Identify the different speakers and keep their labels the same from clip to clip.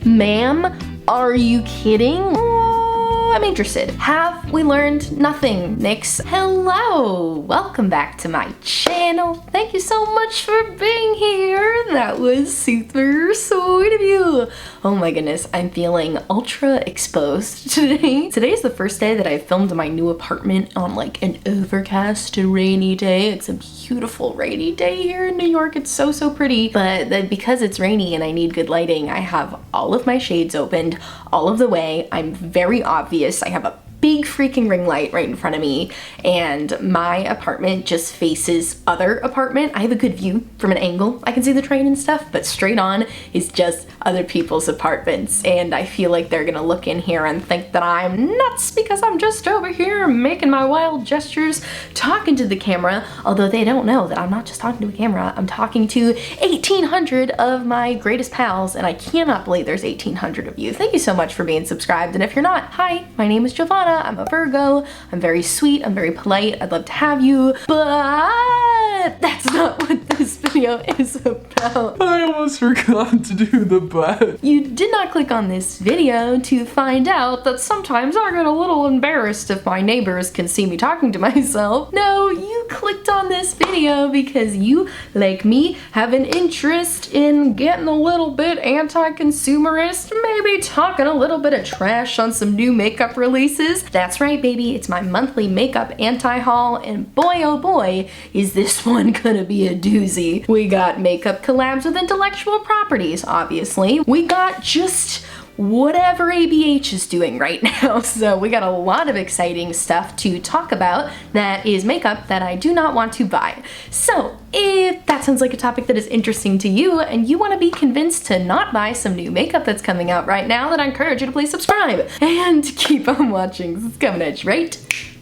Speaker 1: Ma'am, are you kidding? I'm interested. Have we learned nothing, Nix? Hello, welcome back to my channel. Thank you so much for being here. That was super sweet of you. Oh my goodness, I'm feeling ultra exposed today. Today is the first day that I filmed my new apartment on like an overcast rainy day. It's a beautiful rainy day here in New York. It's so pretty, but because it's rainy and I need good lighting, I have all of my shades opened all of the way. I'm very obvious. I have a big freaking ring light right in front of me, and my apartment just faces other apartment. I have a good view from an angle. I can see the train and stuff, but straight on is just other people's apartments, and I feel like they're gonna look in here and think that I'm nuts because I'm just over here making my wild gestures, talking to the camera, although they don't know that I'm not just talking to a camera. I'm talking to 1,800 of my greatest pals, and I cannot believe there's 1,800 of you. Thank you so much for being subscribed, and if you're not, hi, my name is Giovanna. I'm a Virgo. I'm very sweet. I'm very polite. I'd love to have you, but that's not what this video is about.
Speaker 2: I almost forgot to do the but.
Speaker 1: You did not click on this video to find out that sometimes I get a little embarrassed if my neighbors can see me talking to myself. No, you clicked on this video because you, like me, have an interest in getting a little bit anti-consumerist, maybe talking a little bit of trash on some new makeup releases. That's right, baby, it's my monthly makeup anti-haul, and boy oh boy, is this one gonna be a doozy. We got makeup collabs with intellectual properties, obviously. We got just whatever ABH is doing right now. So we got a lot of exciting stuff to talk about that is makeup that I do not want to buy. So if that sounds like a topic that is interesting to you and you want to be convinced to not buy some new makeup that's coming out right now, then I encourage you to please subscribe and keep on watching. It's coming at you right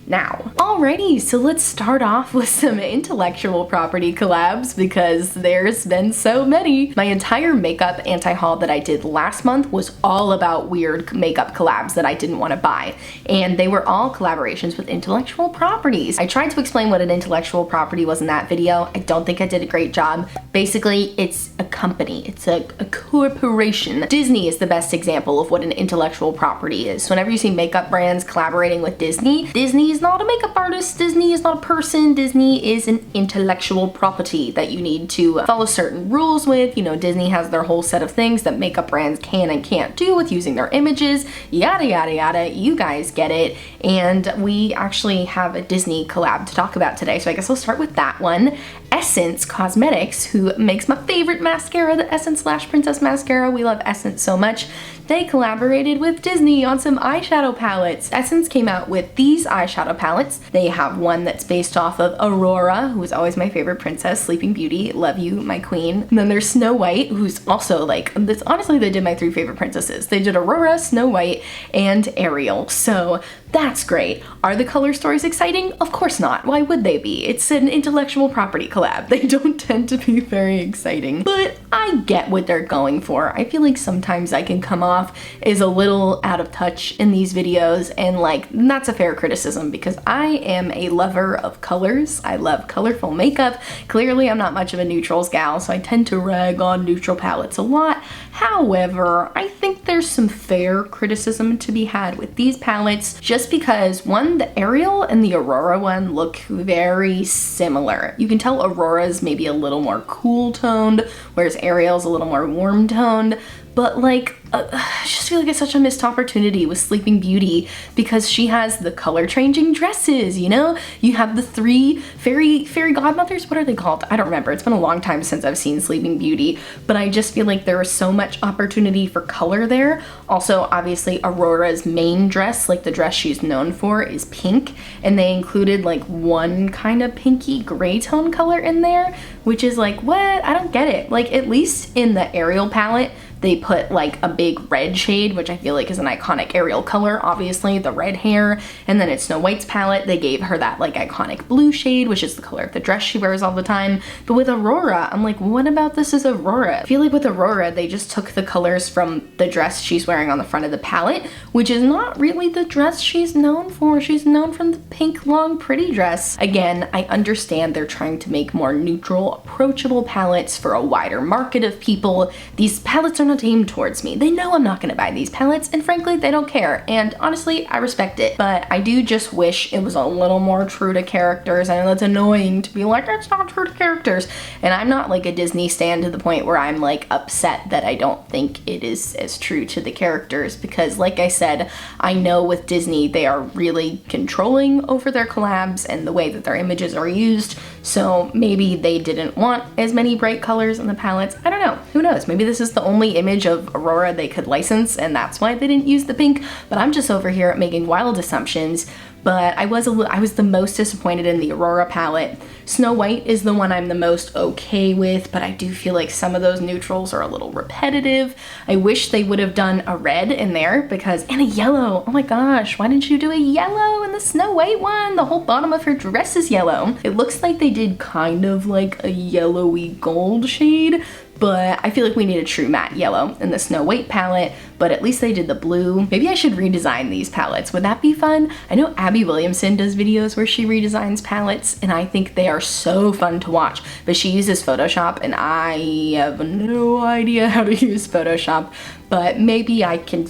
Speaker 1: now. Alrighty, so let's start off with some intellectual property collabs because there's been so many. My entire makeup anti-haul that I did last month was all about weird makeup collabs that I didn't want to buy, and they were all collaborations with intellectual properties. I tried to explain what an intellectual property was in that video. I don't think I did a great job. Basically, it's a company. It's a corporation. Disney is the best example of what an intellectual property is. So whenever you see makeup brands collaborating with Disney is not a makeup artist, Disney is not a person, Disney is an intellectual property that you need to follow certain rules with. You know, Disney has their whole set of things that makeup brands can and can't do with using their images, yada yada yada, you guys get it. And we actually have a Disney collab to talk about today, so I guess I'll start with that one. Essence Cosmetics, who makes my favorite mascara, the Essence Lash Princess Mascara. We love Essence so much. They collaborated with Disney on some eyeshadow palettes. Essence came out with these eyeshadow palettes. They have one that's based off of Aurora, who is always my favorite princess, Sleeping Beauty, love you, my queen. And then there's Snow White, who's also like, this, honestly, they did my three favorite princesses. They did Aurora, Snow White, and Ariel. So that's great. Are the color stories exciting? Of course not. Why would they be? It's an intellectual property collab. They don't tend to be very exciting, but I get what they're going for. I feel like sometimes I can come off as a little out of touch in these videos, and like, that's a fair criticism because I am a lover of colors. I love colorful makeup. Clearly, I'm not much of a neutrals gal, so I tend to rag on neutral palettes a lot. However, I think there's some fair criticism to be had with these palettes just because, one, the Ariel and the Aurora one look very similar. You can tell Aurora's maybe a little more cool toned, whereas Ariel's a little more warm toned. But like, I just feel like it's such a missed opportunity with Sleeping Beauty because she has the color changing dresses, you know? You have the three fairy godmothers, what are they called? I don't remember, it's been a long time since I've seen Sleeping Beauty, but I just feel like there was so much opportunity for color there. Also, obviously, Aurora's main dress, like the dress she's known for, is pink, and they included like one kind of pinky gray tone color in there, which is like, what? I don't get it. Like, at least in the Ariel palette, they put like a big red shade, which I feel like is an iconic Ariel color, obviously, the red hair. And then in Snow White's palette, they gave her that like iconic blue shade, which is the color of the dress she wears all the time. But with Aurora, I'm like, what about this is Aurora? I feel like with Aurora, they just took the colors from the dress she's wearing on the front of the palette, which is not really the dress she's known for. She's known from the pink, long, pretty dress. Again, I understand they're trying to make more neutral, approachable palettes for a wider market of people. These palettes are not aimed towards me. They know I'm not gonna buy these palettes, and frankly, they don't care. And honestly, I respect it. But I do just wish it was a little more true to characters. I know that's annoying to be like, it's not true to characters. And I'm not like a Disney stan to the point where I'm like upset that I don't think it is as true to the characters, because like I said, I know with Disney, they are really controlling over their collabs and the way that their images are used. So maybe they didn't want as many bright colors in the palettes. I don't know, who knows? Maybe this is the only image of Aurora they could license and that's why they didn't use the pink, but I'm just over here making wild assumptions. But I was the most disappointed in the Aurora palette. Snow White is the one I'm the most okay with, but I do feel like some of those neutrals are a little repetitive. I wish they would have done a red in there and a yellow. Oh my gosh, why didn't you do a yellow in the Snow White one? The whole bottom of her dress is yellow. It looks like they did kind of like a yellowy gold shade, but I feel like we need a true matte yellow in the Snow White palette, but at least they did the blue. Maybe I should redesign these palettes. Would that be fun? I know Abby Williamson does videos where she redesigns palettes, and I think they are so fun to watch, but she uses Photoshop, and I have no idea how to use Photoshop, but maybe I can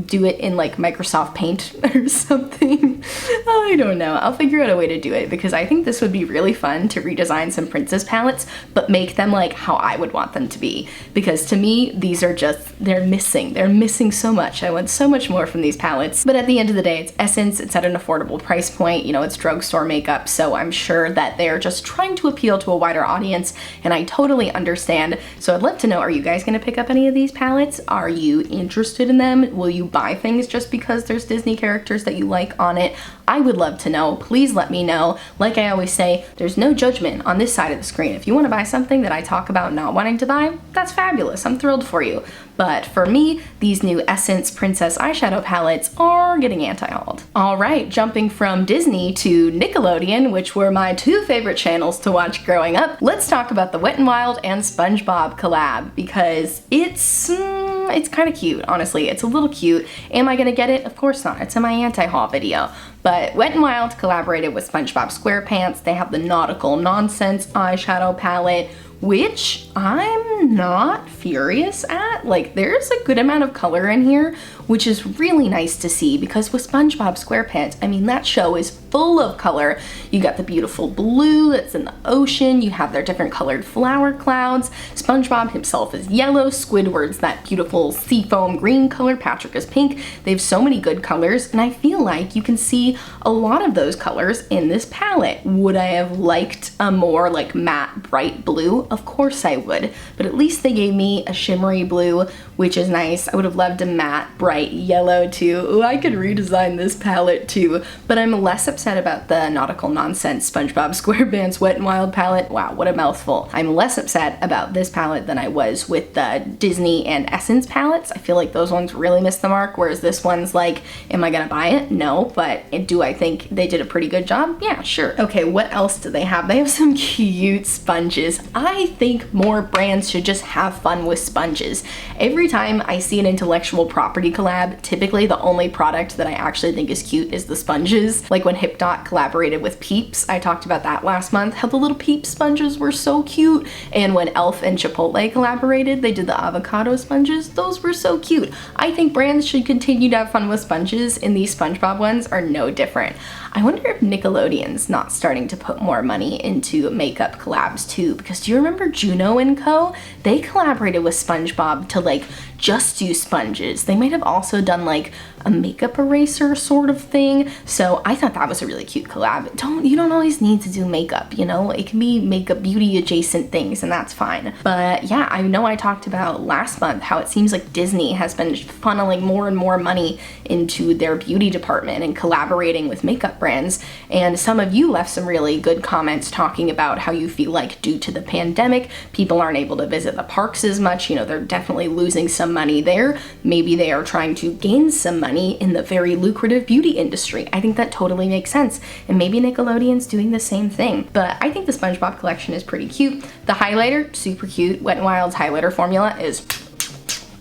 Speaker 1: do it in like Microsoft Paint or something. I don't know. I'll figure out a way to do it, because I think this would be really fun to redesign some princess palettes, but make them like how I would want them to be. Because to me, these are just, they're missing so much. I want so much more from these palettes. But at the end of the day, it's Essence, it's at an affordable price point, you know, it's drugstore makeup, so I'm sure that they're just trying to appeal to a wider audience, and I totally understand. So I'd love to know, are you guys gonna pick up any of these palettes? Are you interested in them? Will you buy things just because there's Disney characters that you like on it? I would love to know. Please let me know. Like I always say, there's no judgment on this side of the screen. If you want to buy something that I talk about not wanting to buy, that's fabulous. I'm thrilled for you. But for me, these new Essence Princess eyeshadow palettes are getting anti-hauled. All right, jumping from Disney to Nickelodeon, which were my two favorite channels to watch growing up, let's talk about the Wet n Wild and Spongebob collab, because it's kind of cute, honestly. It's a little cute. Am I gonna get it? Of course not. It's in my anti-haul video. But Wet n Wild collaborated with Spongebob Squarepants. They have the Nautical Nonsense eyeshadow palette, which I'm not furious at. Like, there's a good amount of color in here, which is really nice to see, because with Spongebob Squarepants, I mean, that show is full of color. You got the beautiful blue that's in the ocean, you have their different colored flower clouds, SpongeBob himself is yellow, Squidward's that beautiful seafoam green color, Patrick is pink. They have so many good colors, and I feel like you can see a lot of those colors in this palette. Would I have liked a more like matte bright blue? Of course I would, but at least they gave me a shimmery blue, which is nice. I would have loved a matte bright yellow too. Ooh, I could redesign this palette too, but I'm less upset about the Nautical Nonsense Spongebob Squarepants Wet n Wild palette. Wow, what a mouthful. I'm less upset about this palette than I was with the Disney and Essence palettes. I feel like those ones really missed the mark, whereas this one's like, am I gonna buy it? No, but do I think they did a pretty good job? Yeah, sure. Okay, what else do they have? They have some cute sponges. I think more brands should just have fun with sponges. Every time I see an intellectual property collab, typically the only product that I actually think is cute is the sponges. Like when Hip Dot collaborated with Peeps, I talked about that last month, how the little Peeps sponges were so cute. And when Elf and Chipotle collaborated, they did the avocado sponges. Those were so cute. I think brands should continue to have fun with sponges, and these SpongeBob ones are no different. I wonder if Nickelodeon's not starting to put more money into makeup collabs too, because do you remember Juno & Co? They collaborated with SpongeBob to like just do sponges. They might have also done like a makeup eraser sort of thing. So I thought that was a really cute collab. You don't always need to do makeup, you know? It can be makeup beauty adjacent things, and that's fine. But yeah, I know I talked about last month how it seems like Disney has been funneling more and more money into their beauty department and collaborating with makeup brands. And some of you left some really good comments talking about how you feel like due to the pandemic, people aren't able to visit the parks as much. You know, they're definitely losing some money there. Maybe they are trying to gain some money in the very lucrative beauty industry. I think that totally makes sense. And maybe Nickelodeon's doing the same thing. But I think the SpongeBob collection is pretty cute. The highlighter, super cute. Wet n Wild's highlighter formula is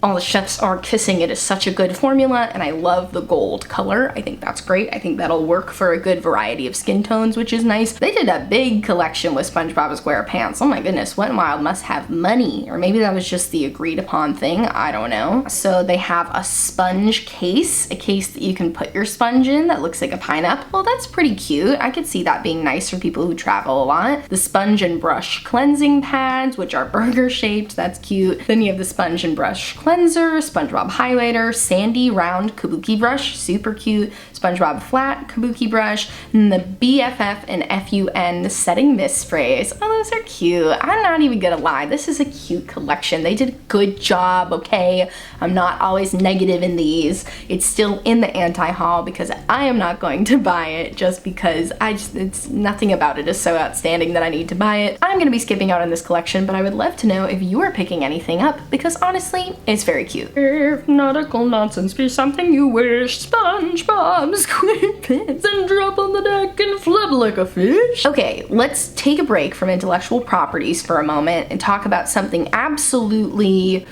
Speaker 1: All the chefs are kissing. It is such a good formula, and I love the gold color. I think that's great. I think that'll work for a good variety of skin tones, which is nice. They did a big collection with Spongebob Squarepants. Oh my goodness, Wet n Wild must have money. Or maybe that was just the agreed upon thing. I don't know. So they have a sponge case, a case that you can put your sponge in that looks like a pineapple. Well, that's pretty cute. I could see that being nice for people who travel a lot. The sponge and brush cleansing pads, which are burger shaped. That's cute. Then you have the sponge and brush cleanser, Spongebob highlighter, sandy round kabuki brush, super cute, Spongebob flat kabuki brush, and the BFF and FUN setting mist sprays. Oh, those are cute. I'm not even gonna lie, this is a cute collection. They did a good job, okay? I'm not always negative in these. It's still in the anti-haul because I am not going to buy it just because it's nothing about it is so outstanding that I need to buy it. I'm gonna be skipping out on this collection, but I would love to know if you are picking anything up because honestly, it's very cute. If nautical nonsense be something you wish, Spongebob SquarePants and drop on the deck and flip like a fish. Okay, let's take a break from intellectual properties for a moment and talk about something absolutely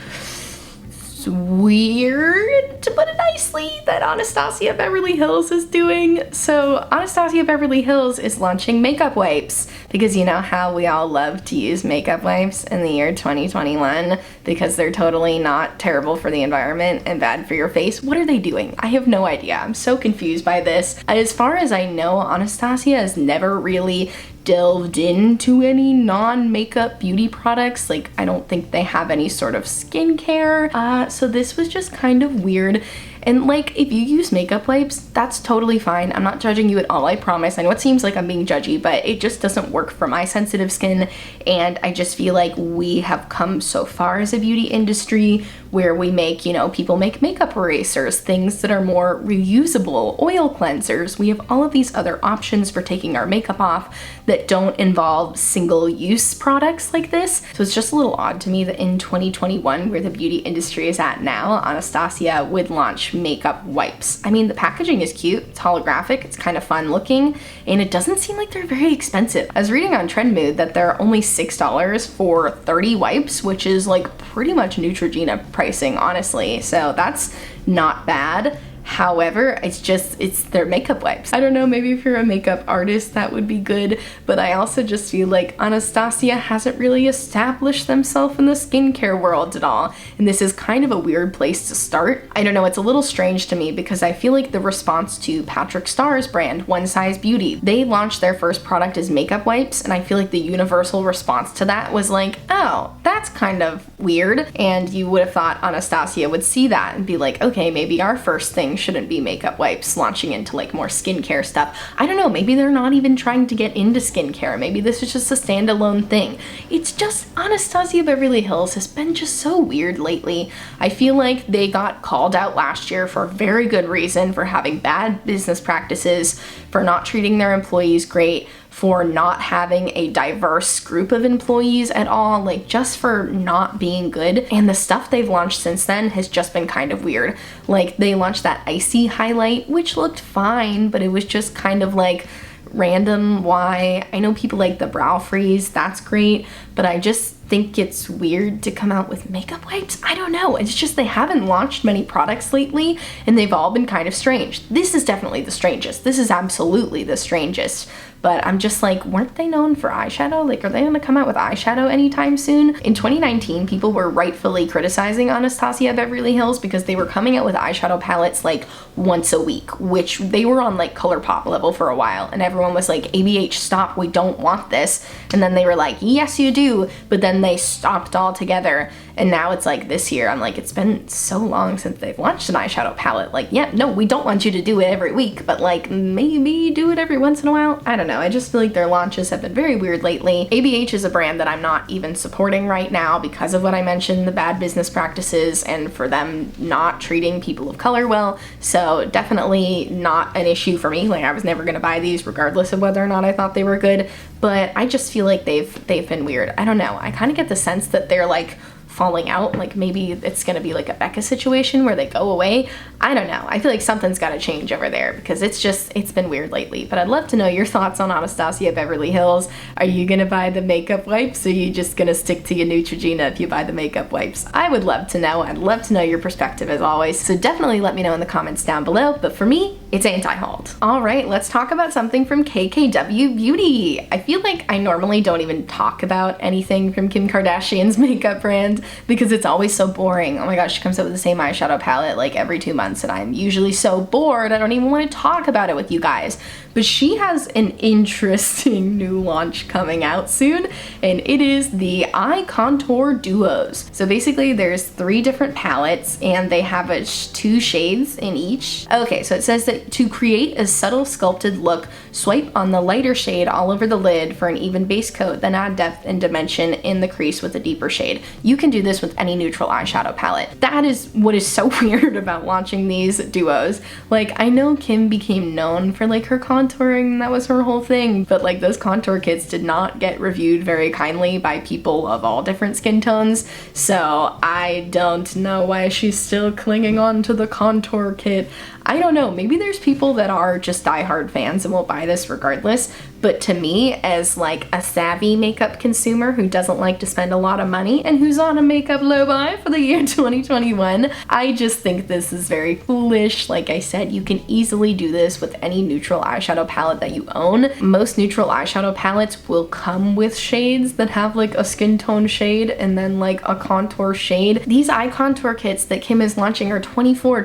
Speaker 1: weird, to put it nicely, that Anastasia Beverly Hills is doing. So Anastasia Beverly Hills is launching makeup wipes because you know how we all love to use makeup wipes in the year 2021 because they're totally not terrible for the environment and bad for your face. What are they doing? I have no idea. I'm so confused by this. As far as I know, Anastasia has never really delved into any non-makeup beauty products. Like, I don't think they have any sort of skincare. So this was just kind of weird. And like, if you use makeup wipes, that's totally fine. I'm not judging you at all, I promise. I know it seems like I'm being judgy, but it just doesn't work for my sensitive skin. And I just feel like we have come so far as a beauty industry where we make, you know, people make makeup erasers, things that are more reusable, oil cleansers. We have all of these other options for taking our makeup off that don't involve single-use products like this. So it's just a little odd to me that in 2021, where the beauty industry is at now, Anastasia would launch makeup wipes. I mean, the packaging is cute, it's holographic, it's kind of fun looking, and it doesn't seem like they're very expensive. I was reading on Trendmood that they're only $6 for 30 wipes, which is like pretty much Neutrogena pricing, honestly. So that's not bad. However, it's their makeup wipes. I don't know, maybe if you're a makeup artist that would be good, but I also just feel like Anastasia hasn't really established themselves in the skincare world at all, and this is kind of a weird place to start. I don't know, it's a little strange to me because I feel like the response to Patrick Starr's brand, One Size Beauty, they launched their first product as makeup wipes, and I feel like the universal response to that was like, oh, that's kind of weird, and you would have thought Anastasia would see that and be like, okay, maybe our first thing shouldn't be makeup wipes, launching into like more skincare stuff. I don't know, maybe they're not even trying to get into skincare. Maybe this is just a standalone thing. It's just Anastasia Beverly Hills has been just so weird lately. I feel like they got called out last year for a very good reason, for having bad business practices, for not treating their employees great, for not having a diverse group of employees at all, like just for not being good. And the stuff they've launched since then has just been kind of weird. Like they launched that icy highlight, which looked fine, but it was just kind of like random. Why? I know people like the brow freeze, that's great, but I just think it's weird to come out with makeup wipes. I don't know, it's just they haven't launched many products lately and they've all been kind of strange. This is definitely the strangest. This is absolutely the strangest. But I'm just like, weren't they known for eyeshadow? Like, are they gonna come out with eyeshadow anytime soon? In 2019, people were rightfully criticizing Anastasia Beverly Hills because they were coming out with eyeshadow palettes like once a week, which they were on like ColourPop level for a while. And everyone was like, ABH, stop, we don't want this. And then they were like, yes, you do. But then they stopped altogether. And now it's like this year, I'm like, it's been so long since they've launched an eyeshadow palette. Like, yeah, no, we don't want you to do it every week, but like maybe do it every once in a while. I don't know. I just feel like their launches have been very weird lately. ABH is a brand that I'm not even supporting right now because of what I mentioned, the bad business practices and for them not treating people of color well. So definitely not an issue for me. Like I was never gonna buy these regardless of whether or not I thought they were good, but I just feel like they've been weird. I don't know. I kind of get the sense that they're like falling out. Like maybe it's gonna be like a Becca situation where they go away. I don't know. I feel like something's gotta change over there because it's been weird lately. But I'd love to know your thoughts on Anastasia Beverly Hills. Are you gonna buy the makeup wipes, or are you just gonna stick to your Neutrogena if you buy the makeup wipes? I would love to know. I'd love to know your perspective as always. So definitely let me know in the comments down below. But for me, it's anti-hauled. All right, let's talk about something from KKW Beauty. I feel like I normally don't even talk about anything from Kim Kardashian's makeup brand because it's always so boring. Oh my gosh, she comes out with the same eyeshadow palette like every 2 months and I'm usually so bored I don't even want to talk about it with you guys. But she has an interesting new launch coming out soon, and it is the Eye Contour Duos. So basically there's 3 different palettes and they have 2 shades in each. Okay, so it says that to create a subtle sculpted look, swipe on the lighter shade all over the lid for an even base coat, then add depth and dimension in the crease with a deeper shade. You can do this with any neutral eyeshadow palette. That is what is so weird about launching these duos. Like, I know Kim became known for like her contouring, that was her whole thing, but like those contour kits did not get reviewed very kindly by people of all different skin tones, so I don't know why she's still clinging on to the contour kit. I don't know, maybe there's people that are just diehard fans and will buy this regardless, but to me, as like a savvy makeup consumer who doesn't like to spend a lot of money and who's on a makeup low buy for the year 2021, I just think this is very foolish. Like I said, you can easily do this with any neutral eyeshadow palette that you own. Most neutral eyeshadow palettes will come with shades that have like a skin tone shade and then like a contour shade. These eye contour kits that Kim is launching are $24.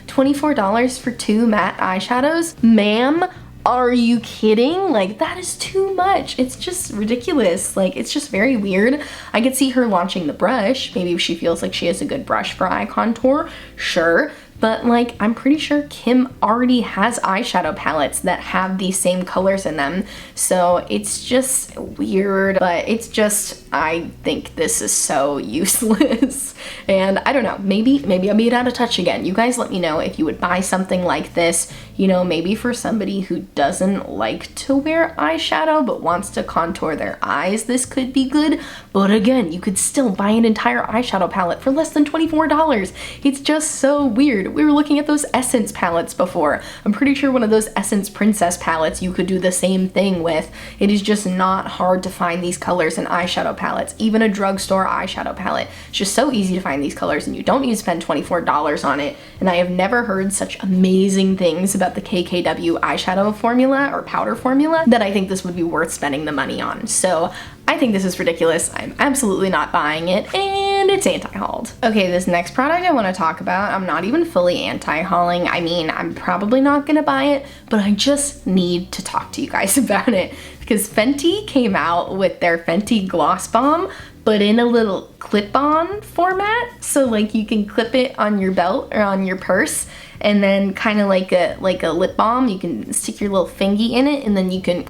Speaker 1: $24 for 2 matte eyeshadows? Ma'am, are you kidding? Like, that is too much. It's just ridiculous. Like, it's just very weird. I could see her launching the brush. Maybe if she feels like she has a good brush for eye contour, sure. But like, I'm pretty sure Kim already has eyeshadow palettes that have these same colors in them. So it's just weird, but it's just, I think this is so useless. And I don't know, maybe I'm being out of touch again. You guys let me know if you would buy something like this, you know, maybe for somebody who doesn't like to wear eyeshadow but wants to contour their eyes, this could be good. But again, you could still buy an entire eyeshadow palette for less than $24. It's just so weird. We were looking at those Essence palettes before. I'm pretty sure one of those Essence Princess palettes you could do the same thing with. It is just not hard to find these colors in eyeshadow palettes, even a drugstore eyeshadow palette. It's just so easy to find these colors and you don't need to spend $24 on it. And I have never heard such amazing things about the KKW eyeshadow formula or powder formula that I think this would be worth spending the money on. So I think this is ridiculous. I'm absolutely not buying it, and it's anti-hauled. Okay, this next product I want to talk about, I'm not even fully anti-hauling. I mean, I'm probably not gonna buy it, but I just need to talk to you guys about it because Fenty came out with their Fenty Gloss Bomb, but in a little clip-on format. So like you can clip it on your belt or on your purse, and then kind of like a lip balm, you can stick your little fingy in it, and then you can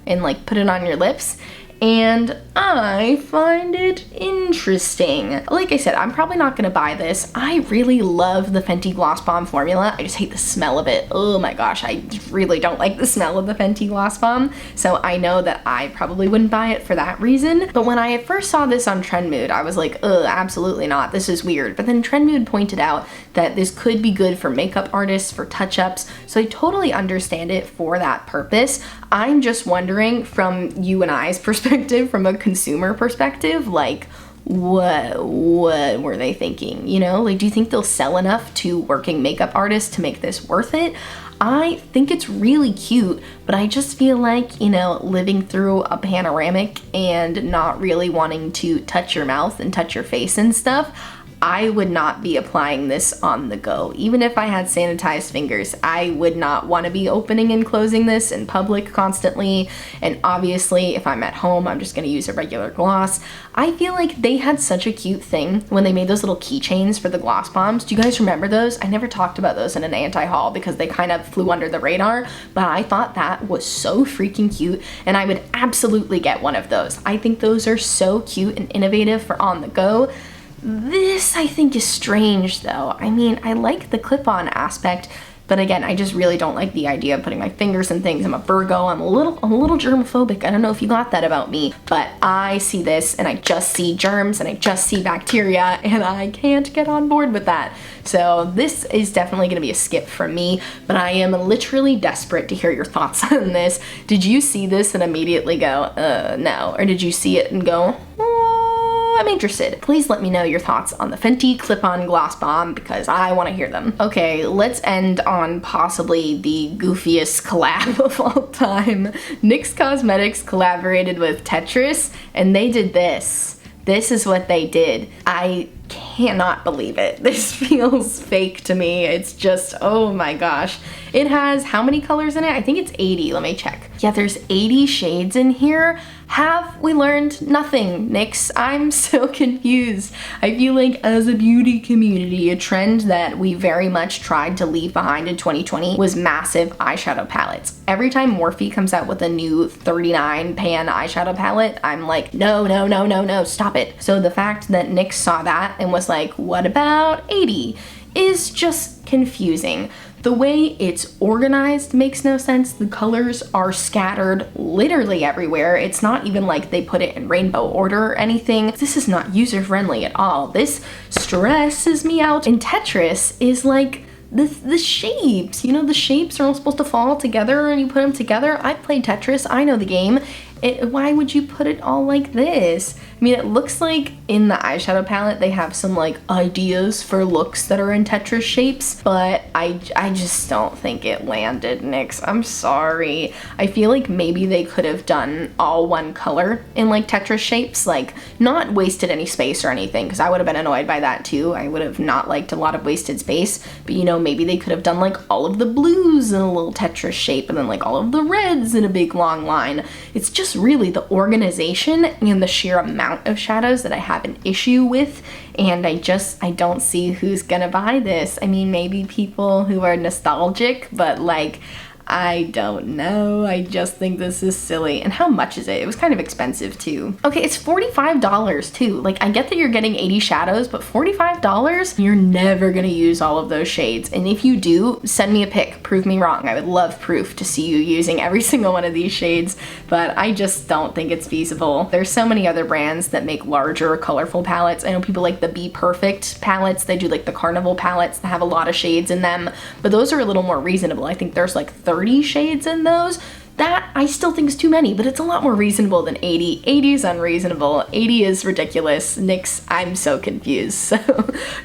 Speaker 1: like put it on your lips. And I find it interesting. Like I said, I'm probably not gonna buy this. I really love the Fenty Gloss Bomb formula. I just hate the smell of it. Oh my gosh, I really don't like the smell of the Fenty Gloss Bomb. So I know that I probably wouldn't buy it for that reason. But when I first saw this on Trendmood, I was like, ugh, absolutely not. This is weird. But then Trendmood pointed out that this could be good for makeup artists, for touch-ups. So I totally understand it for that purpose. I'm just wondering from you and I's perspective, from a consumer perspective, like what were they thinking? You know, like, do you think they'll sell enough to working makeup artists to make this worth it? I think it's really cute, but I just feel like, you know, living through a panoramic and not really wanting to touch your mouth and touch your face and stuff, I would not be applying this on the go. Even if I had sanitized fingers, I would not want to be opening and closing this in public constantly. And obviously, if I'm at home, I'm just going to use a regular gloss. I feel like they had such a cute thing when they made those little keychains for the gloss bombs. Do you guys remember those? I never talked about those in an anti-haul because they kind of flew under the radar, but I thought that was so freaking cute, and I would absolutely get one of those. I think those are so cute and innovative for on the go. This, I think, is strange though. I mean, I like the clip-on aspect, But again, I just really don't like the idea of putting my fingers in things. I'm a Virgo, I'm a little germophobic. I don't know if you got that about me, but I see this and I just see germs and I just see bacteria and I can't get on board with that. So this is definitely gonna be a skip from me, but I am literally desperate to hear your thoughts on this. Did you see this and immediately go, no? Or did you see it and go, I'm interested. Please let me know your thoughts on the Fenty Clip-On Gloss Bomb because I want to hear them. Okay, let's end on possibly the goofiest collab of all time. NYX Cosmetics collaborated with Tetris and they did this. This is what they did. I cannot believe it. This feels fake to me. It's just, oh my gosh. It has how many colors in it? I think it's 80. Let me check. Yeah, there's 80 shades in here. Have we learned nothing, NYX? I'm so confused. I feel like as a beauty community, a trend that we very much tried to leave behind in 2020 was massive eyeshadow palettes. Every time Morphe comes out with a new 39 pan eyeshadow palette, I'm like, no, no, no, no, no, stop it. So the fact that NYX saw that and was like, what about 80? Is just confusing. The way it's organized makes no sense. The colors are scattered literally everywhere. It's not even like they put it in rainbow order or anything. This is not user-friendly at all. This stresses me out. And Tetris is like the shapes. You know, the shapes are all supposed to fall together and you put them together. I played Tetris, I know the game. Why would you put it all like this? I mean, it looks like in the eyeshadow palette they have some like ideas for looks that are in Tetris shapes, but I just don't think it landed, NYX. I'm sorry. I feel like maybe they could have done all one color in like Tetris shapes, like not wasted any space or anything, because I would have been annoyed by that too. I would have not liked a lot of wasted space, but you know, maybe they could have done like all of the blues in a little Tetris shape and then like all of the reds in a big long line. It's just really the organization and the sheer amount of shadows that I have an issue with, and I don't see who's gonna buy this. I mean, maybe people who are nostalgic, but like, I don't know. I just think this is silly. And how much is it? It was kind of expensive too. Okay, it's $45 too. Like, I get that you're getting 80 shadows, but $45? You're never gonna use all of those shades. And if you do, send me a pic, prove me wrong. I would love proof to see you using every single one of these shades, but I just don't think it's feasible. There's so many other brands that make larger, colorful palettes. I know people like the Be Perfect palettes. They do like the Carnival palettes that have a lot of shades in them, but those are a little more reasonable. I think there's like 30 shades in those. That I still think is too many, but it's a lot more reasonable than 80. 80 is unreasonable. 80 is ridiculous. NYX, I'm so confused. So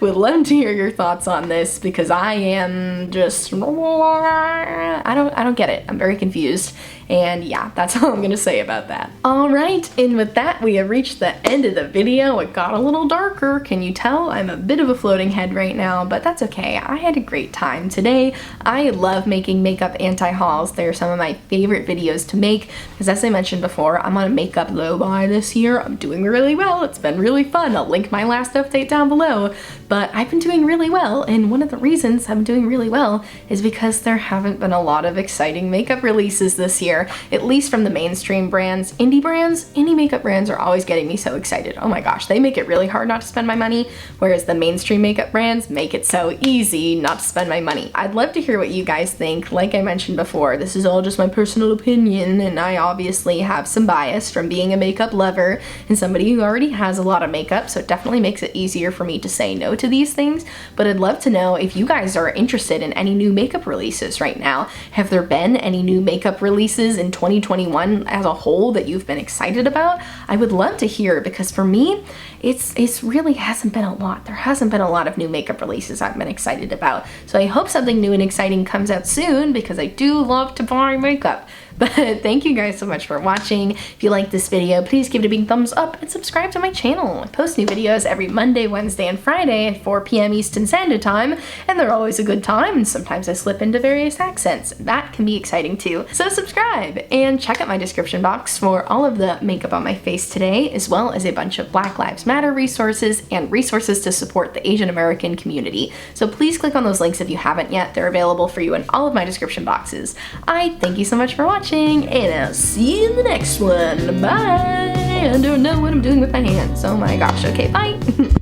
Speaker 1: would love to hear your thoughts on this because I am just, I don't get it. I'm very confused. And yeah, that's all I'm gonna say about that. All right, and with that, we have reached the end of the video. It got a little darker. Can you tell? I'm a bit of a floating head right now, but that's okay. I had a great time today. I love making makeup anti-hauls. They're some of my favorite videos to make because, as I mentioned before, I'm on a makeup low buy this year. I'm doing really well. It's been really fun. I'll link my last update down below, but I've been doing really well, and one of the reasons I'm doing really well is because there haven't been a lot of exciting makeup releases this year. At least from the mainstream brands. Indie makeup brands are always getting me so excited. Oh my gosh, they make it really hard not to spend my money, whereas the mainstream makeup brands make it so easy not to spend my money. I'd love to hear what you guys think. Like I mentioned before, this is all just my personal opinion, and I obviously have some bias from being a makeup lover and somebody who already has a lot of makeup, so it definitely makes it easier for me to say no to these things. But I'd love to know if you guys are interested in any new makeup releases right now. Have there been any new makeup releases in 2021 as a whole that you've been excited about? I would love to hear, because for me, it's really hasn't been a lot. There hasn't been a lot of new makeup releases I've been excited about. So I hope something new and exciting comes out soon because I do love to buy makeup. But thank you guys so much for watching. If you like this video, please give it a big thumbs up and subscribe to my channel. I post new videos every Monday, Wednesday, and Friday at 4 p.m. Eastern Standard Time, and they're always a good time, and sometimes I slip into various accents. That can be exciting too. So subscribe, and check out my description box for all of the makeup on my face today, as well as a bunch of Black Lives Matter resources and resources to support the Asian American community. So please click on those links if you haven't yet. They're available for you in all of my description boxes. I thank you so much for watching, and I'll see you in the next one. Bye! I don't know what I'm doing with my hands. Oh my gosh. Okay, bye!